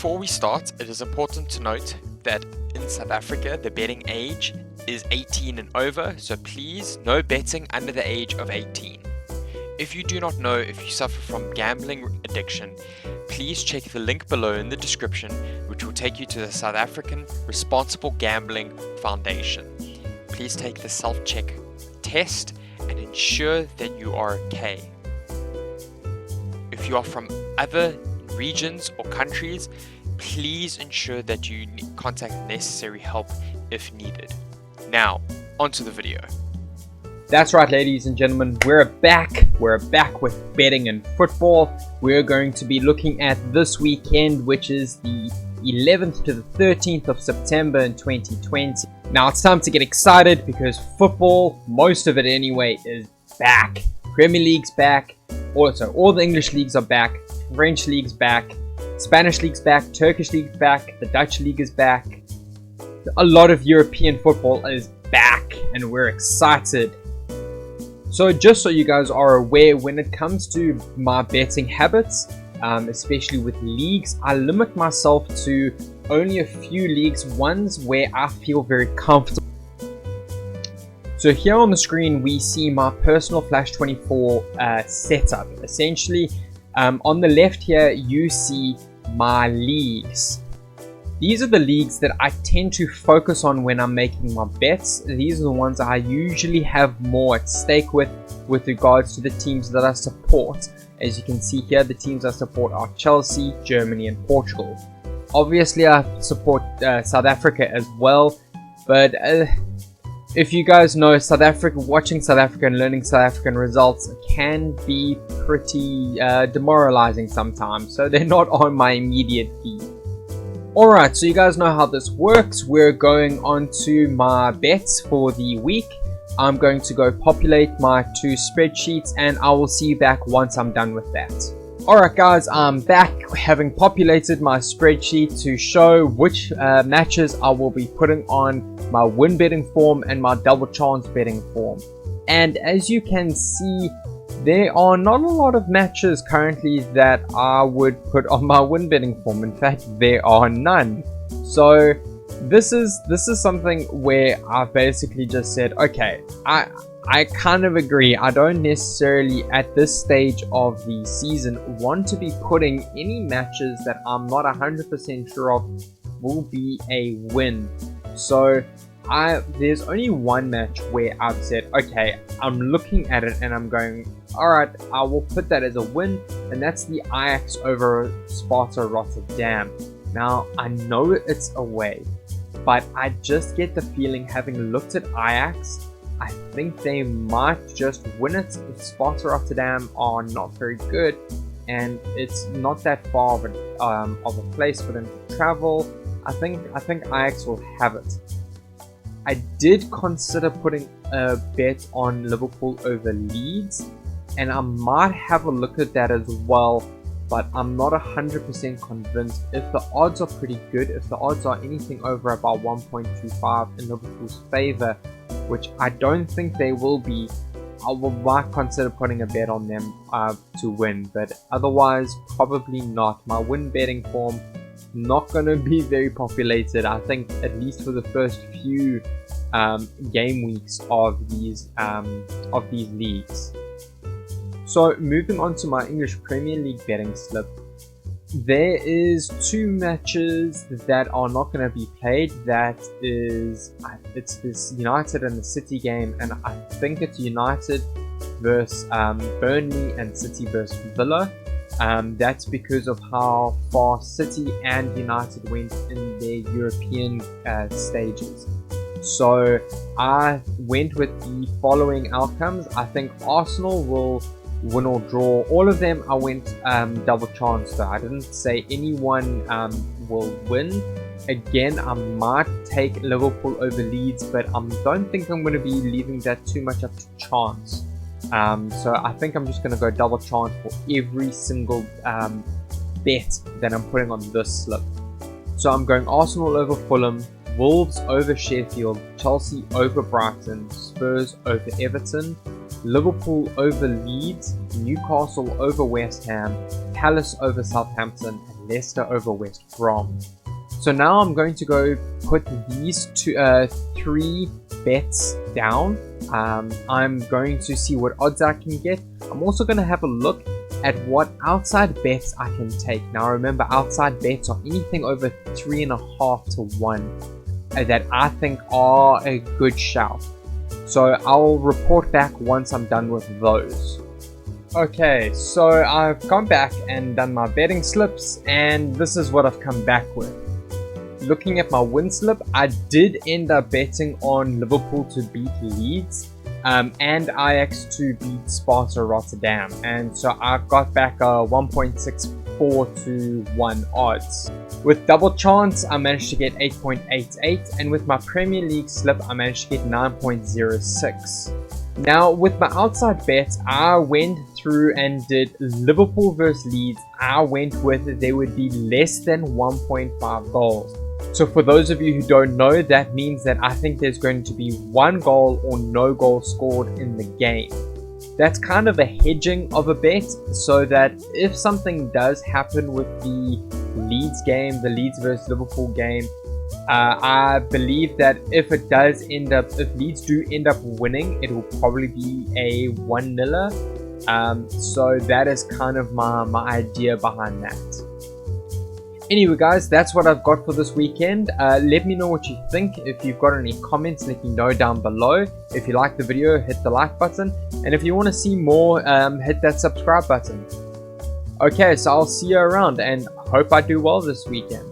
Before we start, it is important to note that in South Africa, the betting age is 18 and over, so please, no betting under the age of 18. If you do not know if you suffer from gambling addiction, please check the link below in the description, which will take you to the South African Responsible Gambling Foundation. Please take the self-check test and ensure that you are okay. If you are from other regions or countries, please ensure that you contact necessary help if needed. Now, onto the video. That's right, ladies and gentlemen, we're back with betting and football. We're going to be looking at this weekend, which is the 11th to the 13th of September in 2020. Now it's time to get excited because football, most of it anyway, is back. Premier League's back. Also, all the English leagues are back. French league's back. Spanish league's back. Turkish league's back. The Dutch league is back. A lot of European football is back and we're excited. So just so you guys are aware, when it comes to my betting habits, especially with leagues, I limit myself to only a few leagues, ones where I feel very comfortable. So here on the screen we see my personal Flash 24 setup. Essentially, on the left here you see my leagues. These are the leagues that I tend to focus on when I'm making my bets. These are the ones I usually have more at stake with regards to the teams that I support. As you can see here, the teams I support are Chelsea, Germany and Portugal. Obviously I support South Africa as well, but if you guys know, South Africa, watching South Africa and learning South African results can be pretty demoralizing sometimes, so they're not on my immediate feed. Alright, so you guys know how this works. We're going on to my bets for the week. I'm going to go populate my two spreadsheets and I will see you back once I'm done with that. Alright guys, I'm back having populated my spreadsheet to show which matches I will be putting on my win betting form and my double chance betting form. And as you can see, there are not a lot of matches currently that I would put on my win betting form. In fact, there are none. So this is something where I basically just said, okay, I kind of agree. I don't necessarily at this stage of the season want to be putting any matches that I'm not 100% sure of will be a win. So there's only one match where I've said, okay, I'm looking at it and I'm going, alright, I will put that as a win, and that's the Ajax over Sparta Rotterdam. Now, I know it's away, but I just get the feeling, having looked at Ajax, I think they might just win it. Sparta Rotterdam are not very good, and it's not that far of a place for them to travel. I think Ajax will have it. I did consider putting a bet on Liverpool over Leeds, and I might have a look at that as well, but I'm not 100% convinced. If the odds are pretty good, if the odds are anything over about 1.25 in Liverpool's favour, which I don't think they will be, might consider putting a bet on them to win, but otherwise probably not. My win betting form not going to be very populated, I think, at least for the first few game weeks of these leagues. So moving on to my English Premier League betting slip, there is two matches that are not going to be played. That is, it's this United and the City game, and I think it's United versus Burnley and City versus Villa. That's because of how far City and United went in their European stages. So I went with the following outcomes. I think Arsenal will win or draw all of them. I went double chance though. I didn't say anyone will win. Again, I might take Liverpool over Leeds, but I don't think I'm going to be leaving that too much up to chance. So I think I'm just going to go double chance for every single bet that I'm putting on this slip. So I'm going Arsenal over Fulham, Wolves over Sheffield, Chelsea over Brighton, Spurs over Everton, Liverpool over Leeds, Newcastle over West Ham, Palace over Southampton, and Leicester over West Brom. So now I'm going to go put these three bets down. I'm going to see what odds I can get. I'm also going to have a look at what outside bets I can take. Now remember, outside bets are anything over 3.5 to 1 that I think are a good shout. So I'll report back once I'm done with those. Okay, so I've gone back and done my betting slips, and this is what I've come back with. Looking at my win slip, I did end up betting on Liverpool to beat Leeds and Ajax to beat Sparta Rotterdam, and so I got back a 1.64 to 1 odds. With double chance, I managed to get 8.88, and with my Premier League slip, I managed to get 9.06. Now, with my outside bets, I went through and did Liverpool versus Leeds. I went with there would be less than 1.5 goals. So for those of you who don't know, that means that I think there's going to be 1 goal or no goal scored in the game. That's kind of a hedging of a bet, so that if something does happen with the Leeds game, the Leeds versus Liverpool game, I believe that if Leeds do end up winning, it will probably be a 1-0. So that is kind of my idea behind that. Anyway guys, that's what I've got for this weekend. Let me know what you think. If you've got any comments, let me know down below. If you like the video, hit the like button, and if you want to see more, hit that subscribe button. Okay, so I'll see you around, and hope I do well this weekend.